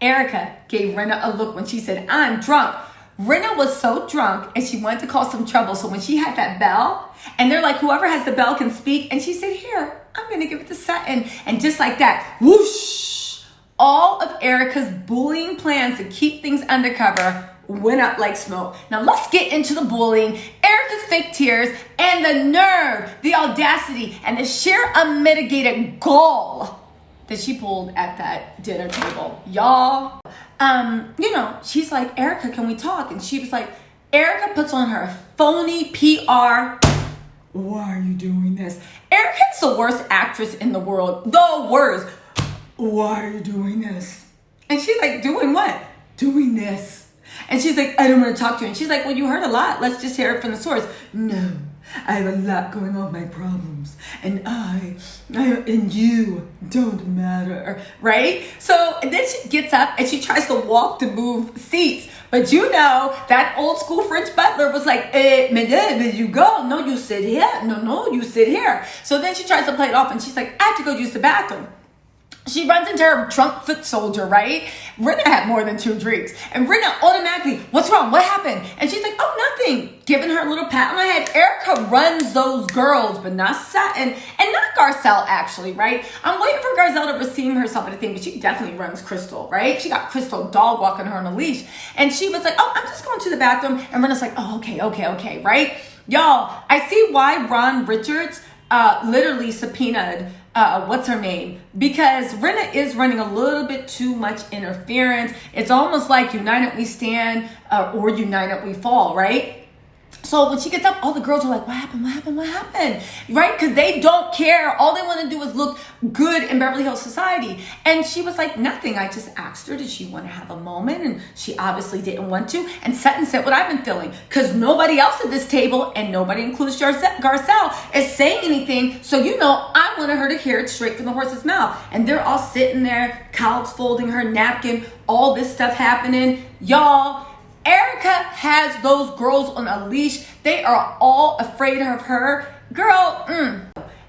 [SPEAKER 1] Erica gave Rinna a look when she said, I'm drunk. Rinna was so drunk and she wanted to cause some trouble. So when she had that bell and they're like, whoever has the bell can speak. And she said, here, I'm going to give it to Sutton. And just like that, whoosh, all of Erica's bullying plans to keep things undercover went up like smoke. Now let's get into the bullying, Erica's fake tears, and the nerve, the audacity, and the sheer unmitigated gall that she pulled at that dinner table. Y'all, she's like, Erica, can we talk? And she was like, Erica puts on her phony PR. Why are you doing this? Erica's the worst actress in the world. The worst. Why are you doing this? And she's like, doing what? Doing this. And she's like, I don't want to talk to you. And she's like, well, you heard a lot. Let's just hear it from the source. No, I have a lot going on, my problems. And I and you don't matter, right? So and then she gets up and she tries to walk to move seats. But that old school French butler was like, madame, you go. No, you sit here. No, you sit here. So then she tries to play it off and she's like, I have to go use the bathroom. She runs into her drunk foot soldier, right? Rinna had more than 2 drinks. And Rinna automatically, what's wrong? What happened? And she's like, oh, nothing. Giving her a little pat on the head. Erica runs those girls, but not Sutton. And not Garcelle, actually, right? I'm waiting for Garcelle to redeem herself at a thing, but she definitely runs Krystal, right? She got Krystal dog walking her on a leash. And she was like, oh, I'm just going to the bathroom. And Rinna's like, oh, okay, right? Y'all, I see why Ron Richards literally subpoenaed what's her name? Because Rinna is running a little bit too much interference. It's almost like United We Stand or United We Fall, right? So when she gets up, all the girls are like, what happened? Right? Because they don't care. All they want to do is look good in Beverly Hills society. And she was like, nothing. I just asked her, did she want to have a moment? And she obviously didn't want to. And Sutton said what I've been feeling. Because nobody else at this table, and nobody includes Garcelle, is saying anything. So I wanted her to hear it straight from the horse's mouth. And they're all sitting there, couch folding her napkin, all this stuff happening. Y'all, Erica has those girls on a leash. They are all afraid of her. Girl,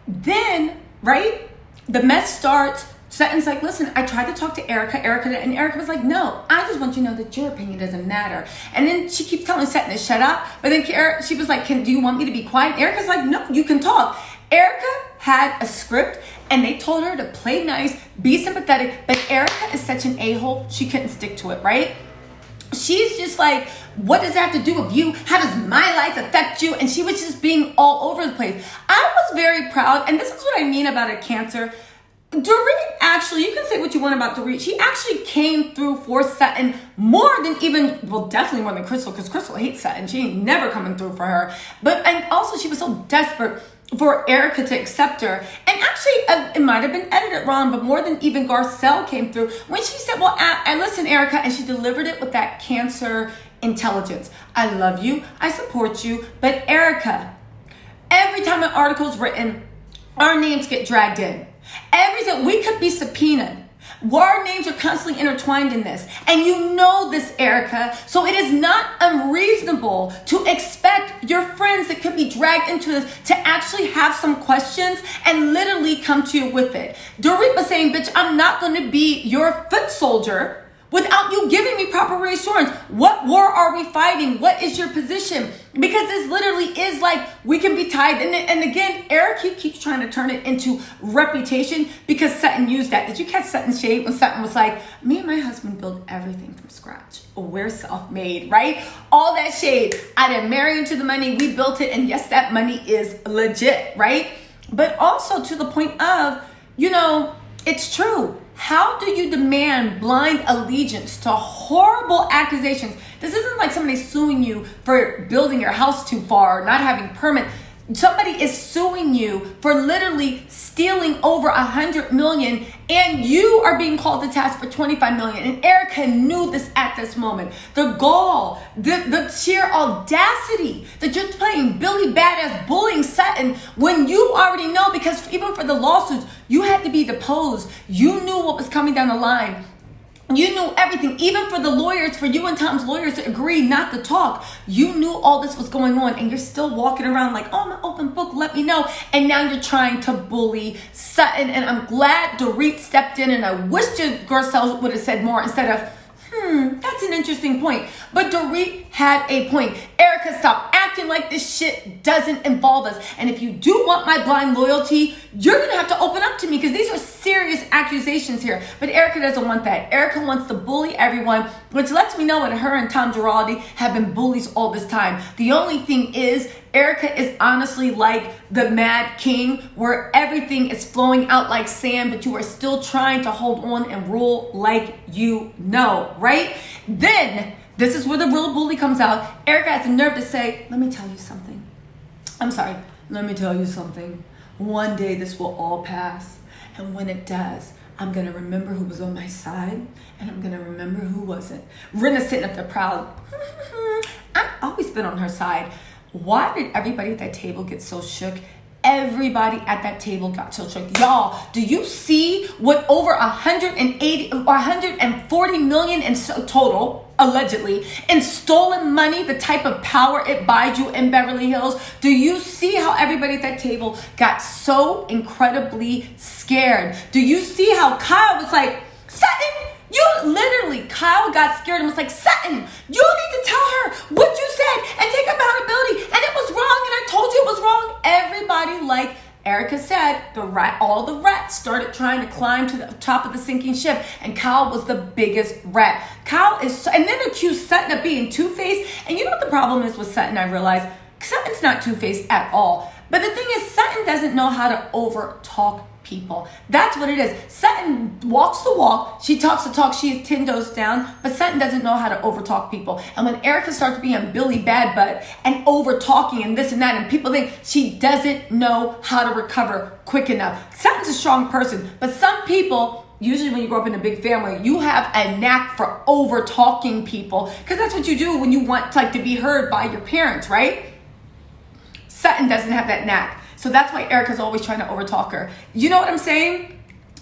[SPEAKER 1] Then, right, the mess starts. Sutton's like, listen, I tried to talk to Erica, and Erica was like, no, I just want you to know that your opinion doesn't matter. And then she keeps telling Sutton to shut up. But then she was like, do you want me to be quiet? And Erica's like, no, you can talk. Erica had a script and they told her to play nice, be sympathetic, but Erica is such an a-hole, she couldn't stick to it, right? She's just like, what does that have to do with you? How does my life affect you? And she was just being all over the place. I was very proud, and this is what I mean about a Cancer. Dorit, actually, you can say what you want about Dorit. She actually came through for Sutton more than definitely more than Krystal, because Krystal hates Sutton. She ain't never coming through for her. And also she was so desperate for Erica to accept her. And actually, it might have been edited wrong, but more than even Garcelle came through when she said, well, I listen, Erica, and she delivered it with that Cancer intelligence. I love you, I support you, but Erica, every time an article is written, our names get dragged in. Everything, we could be subpoenaed. Our names are constantly intertwined in this. And you know this, Erica. So it is not unreasonable to expect your friends that could be dragged into this to actually have some questions and literally come to you with it. Dorit was saying, bitch, I'm not going to be your foot soldier without you giving me proper reassurance. What war are we fighting? What is your position? Because this literally is like, we can be tied. And again, Erica keeps trying to turn it into reputation because Sutton used that. Did you catch Sutton's shade when Sutton was like, me and my husband built everything from scratch. We're self-made, right? All that shade. I didn't marry into the money. We built it. And yes, that money is legit, right? But also to the point of, it's true. How do you demand blind allegiance to horrible accusations? This isn't like somebody suing you for building your house too far or not having permit. Somebody is suing you for literally stealing over 100 million, and you are being called to task for 25 million. And Erica knew this at this moment. The gall, the sheer audacity that you're playing Billy Badass bullying Sutton when you already know, because even for the lawsuits, you had to be deposed. You knew what was coming down the line. You knew everything, even for the lawyers, for you and Tom's lawyers to agree not to talk. You knew all this was going on, and you're still walking around like, oh, I'm an open book, let me know. And now you're trying to bully Sutton. And I'm glad Dorit stepped in, and I wish Garcelle would have said more instead of, that's an interesting point. But Dorit had a point. Erica, stop acting like this shit doesn't involve us. And if you do want my blind loyalty, you're going to have to open up to me, because these are serious accusations here. But Erica doesn't want that. Erica wants to bully everyone, which lets me know that her and Tom Giraldi have been bullies all this time. The only thing is, Erica is honestly like the Mad King, where everything is flowing out like sand, but you are still trying to hold on and rule like you know, right? Then, this is where the real bully comes out. Erica has the nerve to say, let me tell you something. I'm sorry, let me tell you something. One day this will all pass, and when it does, I'm going to remember who was on my side, and I'm going to remember who wasn't. Rinna's sitting up there proud. I've always been on her side. Why did everybody at that table get so shook? Everybody at that table got so shook. Y'all, do you see what over 180 or 140 million in total, allegedly, in stolen money, the type of power it buys you in Beverly Hills? Do you see how everybody at that table got so incredibly scared? Do you see how Kyle was like, Sutton, Kyle got scared and was like, Sutton, you need to tell her what you said and take accountability, and it was wrong, and I told you it was wrong. Everybody, like Erica said, all the rats started trying to climb to the top of the sinking ship, and Kyle was the biggest rat. And then accused Sutton of being two-faced. And you know what the problem is with Sutton, I realized? Sutton's not two-faced at all. But the thing is, Sutton doesn't know how to over-talk people. That's what it is. Sutton walks the walk. She talks the talk. She is 10 toes down. But Sutton doesn't know how to over-talk people. And when Erica starts being Billy Bad Butt and over-talking and this and that, and people think she doesn't know how to recover quick enough. Sutton's a strong person. But some people, usually when you grow up in a big family, you have a knack for over-talking people, because that's what you do when you want to be heard by your parents, right? Sutton doesn't have that knack. So that's why Erica's always trying to overtalk her. You know what I'm saying?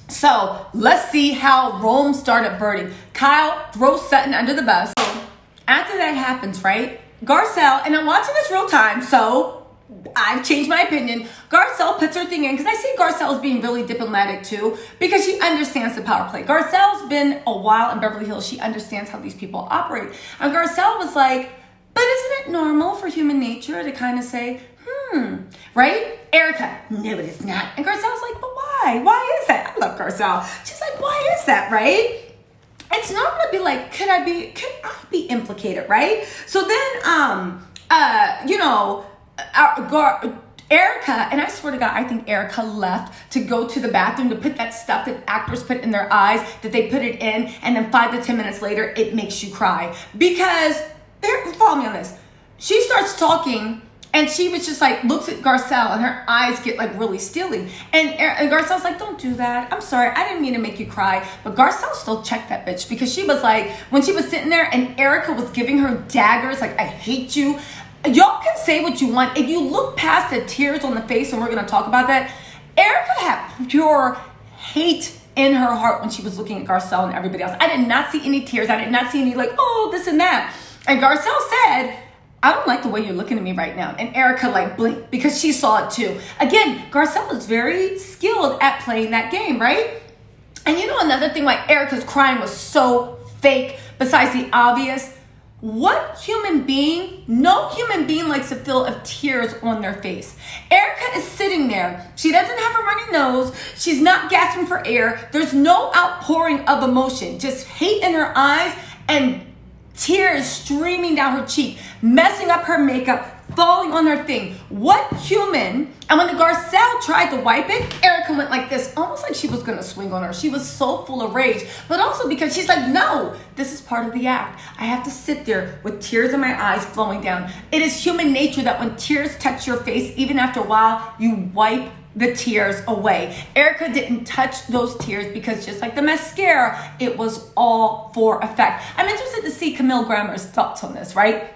[SPEAKER 1] So let's see how Rome started burning. Kyle throws Sutton under the bus. After that happens, right? Garcelle, and I'm watching this real time, so I've changed my opinion. Garcelle puts her thing in, because I see Garcelle's being really diplomatic too, because she understands the power play. Garcelle's been a while in Beverly Hills. She understands how these people operate. And Garcelle was like, but isn't it normal for human nature to kind of say, right? Erica, no, it is not. And Garcelle's like, but why? Why is that? I love Garcelle. She's like, why is that, right? It's not gonna be like, could I be implicated, right? So then, Erica, and I swear to God, I think Erica left to go to the bathroom to put that stuff that actors put in their eyes, that they put it in, and then 5 to 10 minutes later, it makes you cry. Because, follow me on this. She starts talking, and she was just like, looks at Garcelle, and her eyes get like really steely. And Garcelle's like, don't do that. I'm sorry. I didn't mean to make you cry. But Garcelle still checked that bitch, because she was like, when she was sitting there and Erica was giving her daggers, like, I hate you. Y'all can say what you want. If you look past the tears on the face, and we're going to talk about that, Erica had pure hate in her heart when she was looking at Garcelle and everybody else. I did not see any tears. I did not see any like, oh, this and that. And Garcelle said, I don't like the way you're looking at me right now. And Erica like blinked, because she saw it too. Again, Garcelle is very skilled at playing that game, right? And you know another thing why Erica's crying was so fake, besides the obvious? What human being, no human being likes to feel of tears on their face. Erica is sitting there. She doesn't have a runny nose. She's not gasping for air. There's no outpouring of emotion, just hate in her eyes and tears streaming down her cheek, messing up her makeup, falling on her thing. What human? And when the Garcelle tried to wipe it, Erica went like this, almost like she was gonna swing on her. She was so full of rage, but also because she's like, no, this is part of the act. I have to sit there with tears in my eyes flowing down. It is human nature that when tears touch your face, even after a while, you wipe the tears away. Erica didn't touch those tears because just like the mascara, it was all for effect. I'm interested to see Camille Grammer's thoughts on this, right?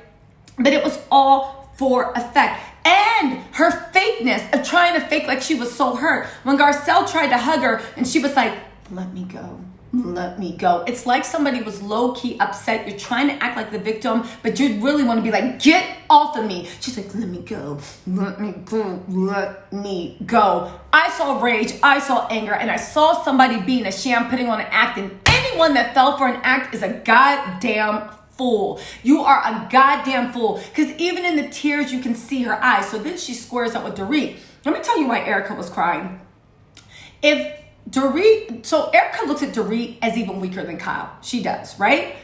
[SPEAKER 1] But it was all for effect. And her fakeness of trying to fake like she was so hurt. When Garcelle tried to hug her and she was like, let me go. Let me go. It's like somebody was low-key upset. You're trying to act like the victim, but you really want to be like, get off of me. She's like, let me go. Let me go. Let me go. I saw rage. I saw anger. And I saw somebody being a sham, putting on an act. And anyone that fell for an act is a goddamn fool. You are a goddamn fool. Because even in the tears, you can see her eyes. So then she squares up with Dorit. Let me tell you why Erica was crying. So Erica looks at Dorit as even weaker than Kyle. She does, right?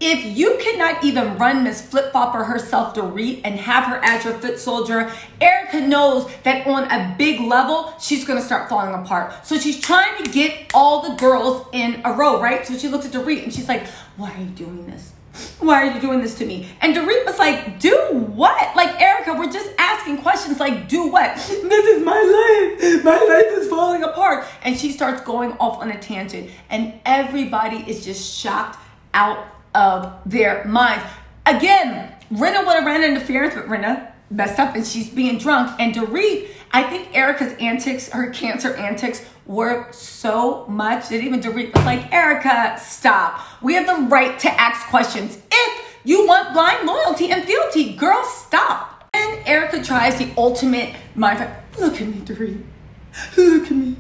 [SPEAKER 1] If you cannot even run Miss Flip-Flopper herself, Dorit, and have her as your foot soldier, Erica knows that on a big level, she's going to start falling apart. So she's trying to get all the girls in a row, right? So she looks at Dorit and she's like, why are you doing this? Why are you doing this to me? And Dorit was like, do what? Like, Erica, we're just asking questions like, do what? This is my life. My life is falling apart. And she starts going off on a tangent. And everybody is just shocked out of their minds. Again, Rinna would have ran interference, but Rinna messed up and she's being drunk. And Dorit, I think Erica's antics, her cancer antics, were so much that even Dorit was like, Erica, stop. We have the right to ask questions. If you want blind loyalty and fealty, girl, stop. And Erica tries the ultimate mind. Look at me, Dorit. Look at me.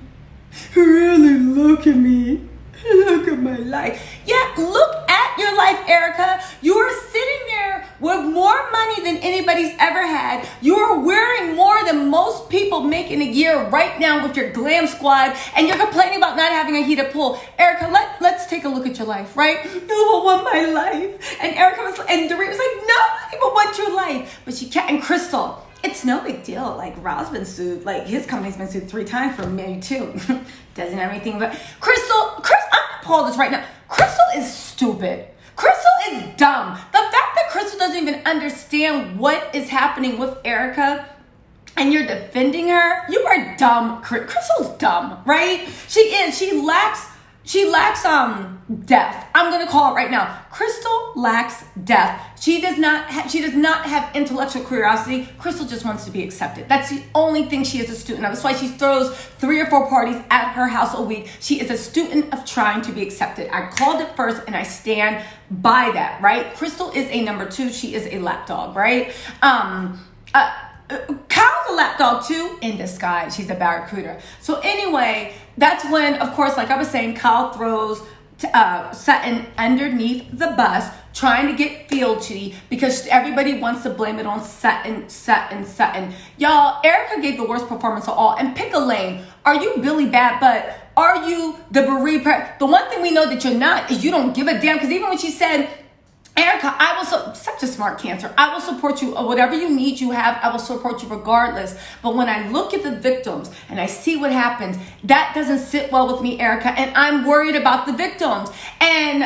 [SPEAKER 1] Really look at me. Look at my life. Yeah, look at your life, Erica. You are sitting there with more money than anybody's ever had. You are wearing more than most people make in a year right now with your glam squad, and you're complaining about not having a heated pool. Erica, let's take a look at your life, right? No one want my life. And Dorit was like, nobody will want your life. But she can't. And Krystal, it's no big deal. Like, Rob's been sued. Like, his company's been sued 3 times for maybe 2. Doesn't have anything but Krystal, I'm gonna call this right now. Krystal is stupid. Krystal is dumb. The fact that Krystal doesn't even understand what is happening with Erica and you're defending her, you are dumb. Krystal's dumb, right? She is. She lacks depth. I'm gonna call it right now. Krystal lacks depth. She does not have intellectual curiosity. Krystal just wants to be accepted. That's the only thing she is a student of. That's why she throws 3 or 4 parties at her house a week. She is a student of trying to be accepted. I called it first and I stand by that, right? Krystal is a number 2. She is a lapdog, right? Kyle's a lapdog too, in disguise. She's a barracuda. So anyway, that's when, of course, like I was saying, Kyle throws Sutton underneath the bus, trying to get fealty because everybody wants to blame it on Sutton. Y'all, Erica gave the worst performance of all. And pick a lane. Are you Billy Bad Butt? Are you the bereaved? The one thing we know that you're not is you don't give a damn. Because even when she said, Erica, I will such a smart cancer. I will support you. Whatever you need, you have. I will support you regardless. But when I look at the victims and I see what happens, that doesn't sit well with me, Erica. And I'm worried about the victims. And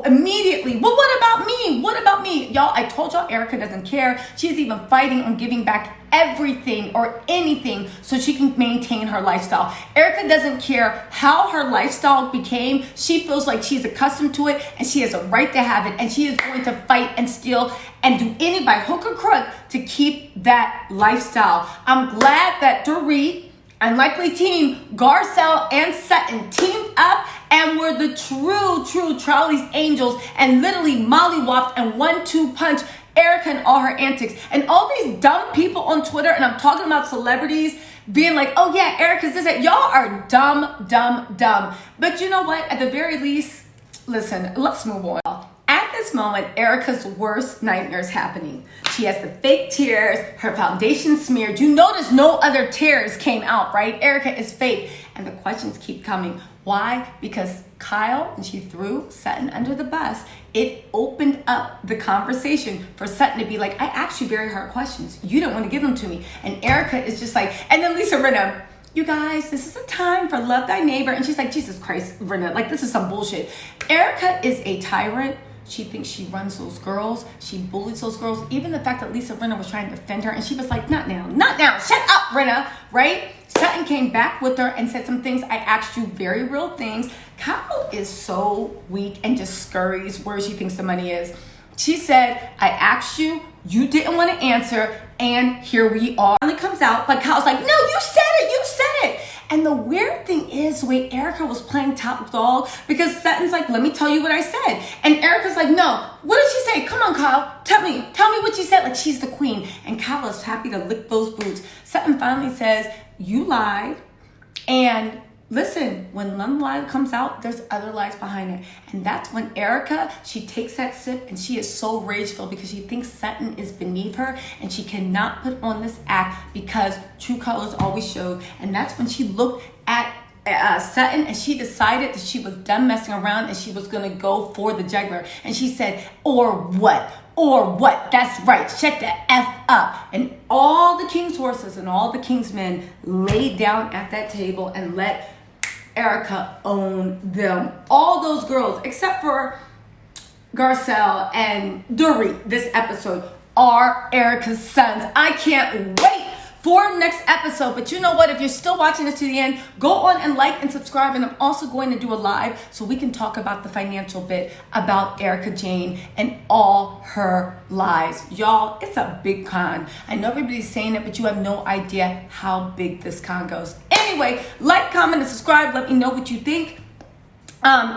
[SPEAKER 1] immediately, well, what about me? What about me? Y'all, I told y'all Erica doesn't care. She's even fighting on giving back everything or anything so she can maintain her lifestyle. Erica doesn't care how her lifestyle became. She feels like she's accustomed to it and she has a right to have it, and she is going to fight and steal and do any by hook or crook to keep that lifestyle. I'm glad that Dorit and likely team Garcelle and Sutton teamed up and were the true Charlie's Angels and literally mollywopped and 1-2 punch Erica and all her antics. And all these dumb people on Twitter, and I'm talking about celebrities, being like, oh yeah, Erica's this, that. Y'all are dumb. But you know what? At the very least, listen, let's move on. At this moment, Erica's worst nightmare is happening. She has the fake tears, her foundation smeared. You notice no other tears came out, right? Erica is fake. And the questions keep coming. Why? Because Kyle, and she threw Sutton under the bus, it opened up the conversation for Sutton to be like, I asked you very hard questions. You didn't want to give them to me. And Erica is just like, and then Lisa Rinna, you guys, this is a time for love thy neighbor. And she's like, Jesus Christ, Rinna, like this is some bullshit. Erica is a tyrant. She thinks she runs those girls. She bullies those girls. Even the fact that Lisa Rinna was trying to defend her, and she was like, not now, not now. Shut up, Rinna, right? Sutton came back with her and said some things. I asked you very real things. Carol is so weak and just scurries where she thinks the money is. She said, I asked you, you didn't want to answer, and here we are. It comes out, but Kyle's like, no, you said it, you said it. And the weird thing is the way Erica was playing top dog, because Sutton's like, let me tell you what I said. And Erica's like, no, what did she say? Come on, Kyle, tell me what you said. Like she's the queen. And Kyle is happy to lick those boots. Sutton finally says, you lied. And listen, when one lie comes out, there's other lies behind it. And that's when Erica, she takes that sip and she is so rageful because she thinks Sutton is beneath her and she cannot put on this act because true colors always show. And that's when she looked at Sutton and she decided that she was done messing around and she was going to go for the jugular. And she said, or what? Or what? That's right. Shut the F up. And all the king's horses and all the king's men laid down at that table and let Erica own them. All those girls, except for Garcelle and Dorit, this episode, are Erica's sons. I can't wait for next episode. But you know what? If you're still watching this to the end, go on and like and subscribe. And I'm also going to do a live so we can talk about the financial bit about Erica Jane and all her lies. Y'all, it's a big con. I know everybody's saying it, but you have no idea how big this con goes. Anyway, like, comment, and subscribe. Let me know what you think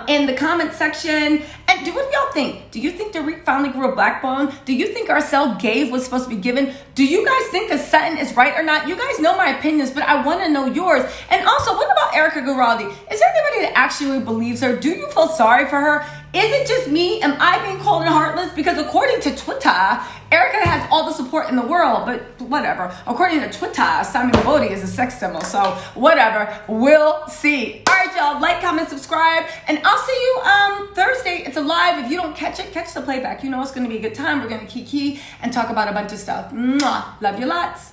[SPEAKER 1] in the comment section. And what do y'all think? Do you think Dorit finally grew a backbone? Do you think Garcelle gave what's supposed to be given? Do you guys think that Sutton is right or not? You guys know my opinions, but I want to know yours. And also, what about Erica Giraldi? Is there anybody that actually believes her? Do you feel sorry for her? Is it just me? Am I being cold and heartless? Because according to Twitter, Erica has all the support in the world, but whatever. According to Twitter, Simon Bodie is a sex symbol, so whatever. We'll see. All right, y'all. Like, comment, subscribe, and I'll see you Thursday. It's a live. If you don't catch it, catch the playback. You know it's going to be a good time. We're going to kiki and talk about a bunch of stuff. Mwah. Love you lots.